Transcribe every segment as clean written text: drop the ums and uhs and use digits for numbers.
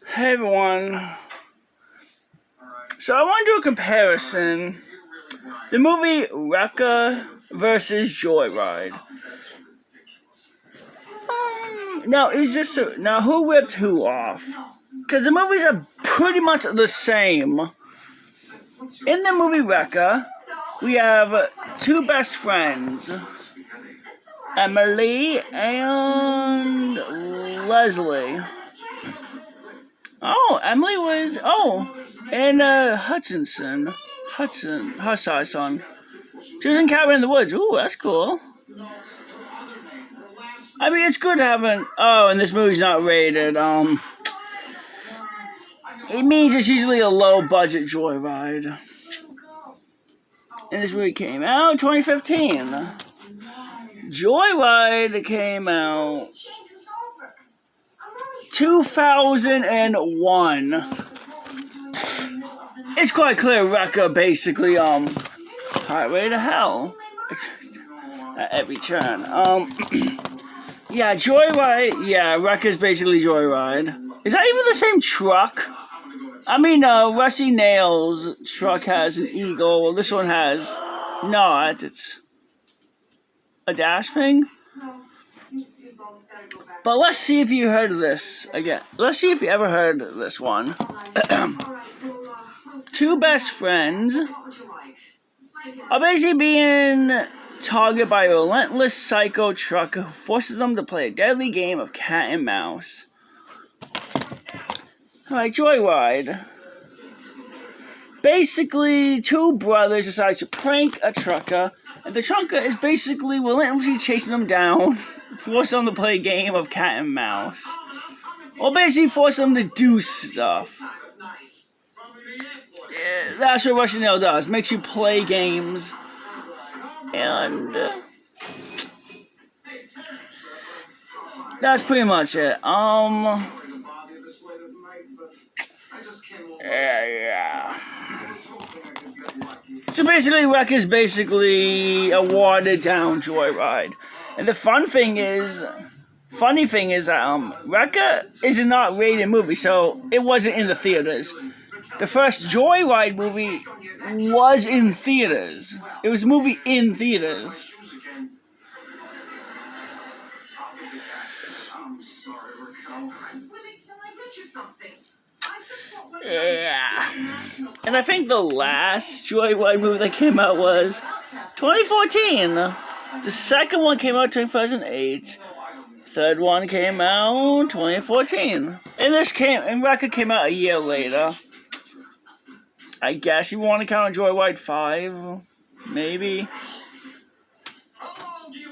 Hey everyone. So I want to do a comparison. The movie Wrecker versus Joyride. Now who ripped who off? Because the movies are pretty much the same. In the movie Wrecker, we have two best friends, Emily and Leslie. And Hudson, son. She was in Cabin in the Woods. Ooh, that's cool. I mean, it's good having. Oh, and this movie's not rated. It means it's usually a low budget Joyride. And this movie came out 2015. Joyride came out 2001. It's quite clear Wrecker basically highway to hell at every turn. Yeah, Joyride. Yeah, Wrecker's basically Joyride. Is that even the same truck? I mean, Rusty Nails' truck has an Eagle. This one has not. It's a dash thing. But let's see if you heard of this again. Let's see if you ever heard of this one. Two best friends are basically being targeted by a relentless psycho trucker who forces them to play a deadly game of cat and mouse. Alright, Joyride. Basically, two brothers decide to prank a trucker, and the trucker is basically relentlessly chasing them down, forcing them to play a game of cat and mouse. Or basically forcing them to do stuff. Yeah, that's what Russian Nail does. Makes you play games. And that's pretty much it. Yeah. So basically, Wreck is basically a watered down Joyride. And the funny thing is that Wrecker is a not rated movie, so it wasn't in the theaters. The first Joyride movie was in theaters. It was a movie in theaters. Yeah. And I think the last Joyride movie that came out was 2014. The second one came out 2008. Third one came out 2014. And Wrecker came out a year later. I guess you want to count Joyride 5, maybe.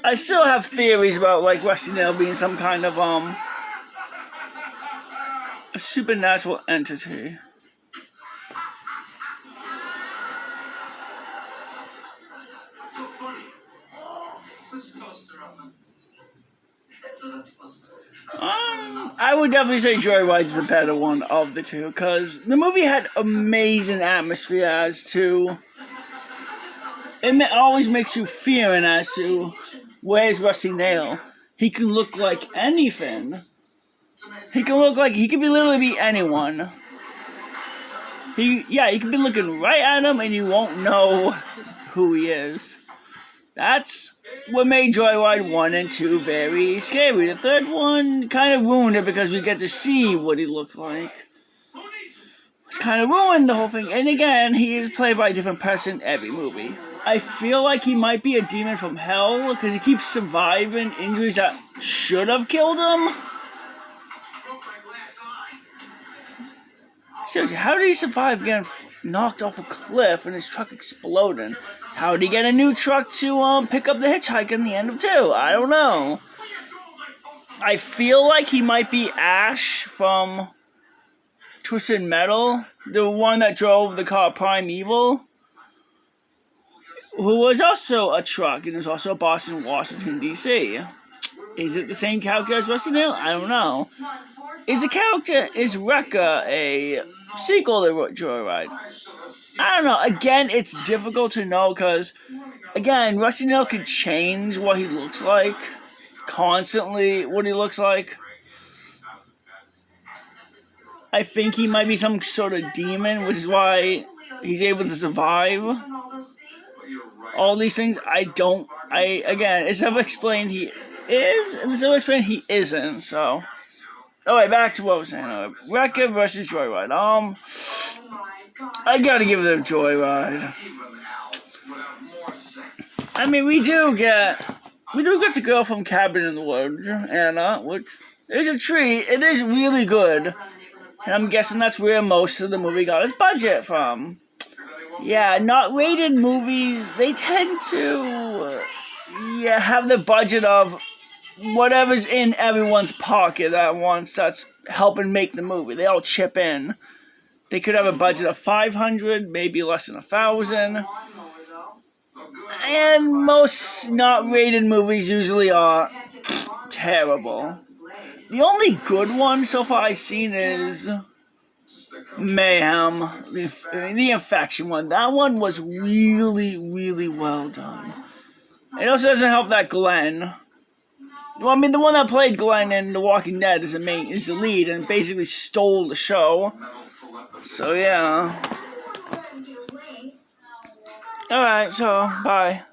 I still have theories about like Rusty Nail being some kind of a supernatural entity. I would definitely say Joyride's the better one of the two, because the movie had amazing atmosphere as to... It always makes you fearing as to where's Rusty Nail. He can look like anything. He can literally be anyone. He could be looking right at him and you won't know who he is. That's what made Joyride 1 and 2 very scary. The third one kind of ruined it because we get to see what he looked like. It's kind of ruined the whole thing. And again, he is played by a different person every movie. I feel like he might be a demon from hell because he keeps surviving injuries that should have killed him. Seriously, how did he survive getting knocked off a cliff and his truck exploding? How did he get a new truck to pick up the hitchhiker in the end of 2? I don't know. I feel like he might be Ash from Twisted Metal, the one that drove the car Primeval, who was also a truck and is also a Boston, Washington, D.C. Is it the same character as Rusty Nail? I don't know. Is Wrecker a sequel to Joyride? I don't know. Again, it's difficult to know because, again, Rusty Nail could change what he looks like. constantly what he looks like. I think he might be some sort of demon, which is why he's able to survive all these things. Again, it's never explained he is, and it's never explained he isn't, so. Alright, back to what I was saying. Wreck-It versus Joyride. I gotta give it a Joyride. I mean, we do get the girl from Cabin in the Woods, Anna, which is a treat. It is really good. And I'm guessing that's where most of the movie got its budget from. Yeah, not rated movies, they tend to have the budget of whatever's in everyone's pocket at once that's helping make the movie. They all chip in. They could have a budget of $500, maybe less than $1,000. And most not rated movies usually are terrible. The only good one so far I've seen is Mayhem, the Infection one. That one was really, really well done. It also doesn't help that Glenn. Well, I mean, the one that played Glenn in The Walking Dead is the lead and basically stole the show. So yeah. Alright, so bye.